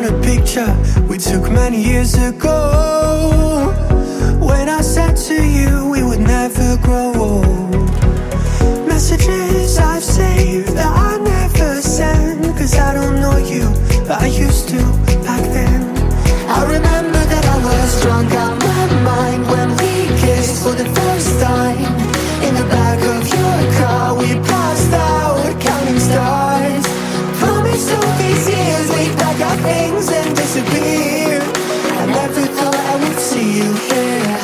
a picture we took many years ago, when I said to you we would never grow old. Messages I've saved that I never send, 'cause I don't know you, but I used to back then. I remember that I was drunk out my mind when we kissed for the first time. In the back of your car we passed out counting stars. Promised all these years we'd pack our things and disappear. I never thought I would see you here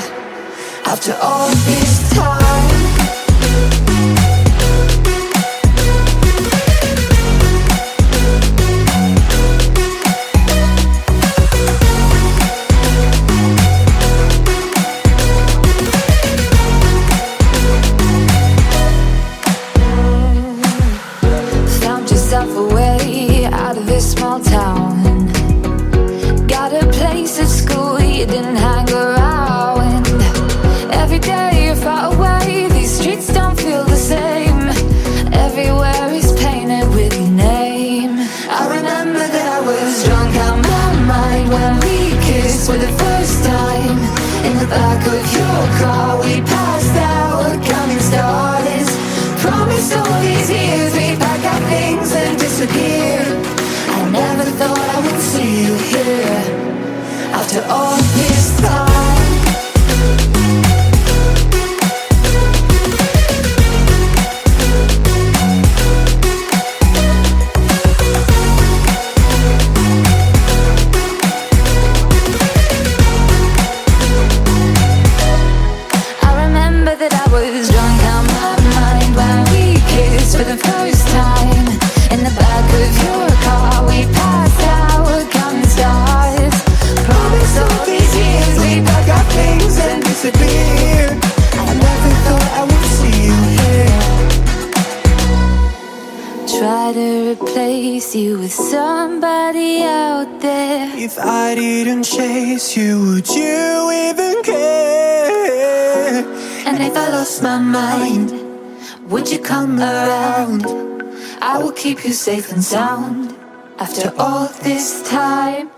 after all this time. Away out of this small town, got a place at school you didn't hang around. Every day you're far away, these streets don't feel the same. Everywhere is painted with your name. I remember that I was drunk out my mind when we kissed for the first time. In the back of your car we passed out counting stars. Promised all these years we'd pack our things and disappear. I never thought I would see you here after all this time. I remember that I was drunk out my mind when we kissed for the first time. In the back of your car we passed out counting stars. Promised all these years we'd pack our things and disappear. I never thought I would see you here. Try to replace you with somebody out there. If I didn't chase you, would you even care? And if I lost my mind, would you come around? I will keep you safe and sound after all this time.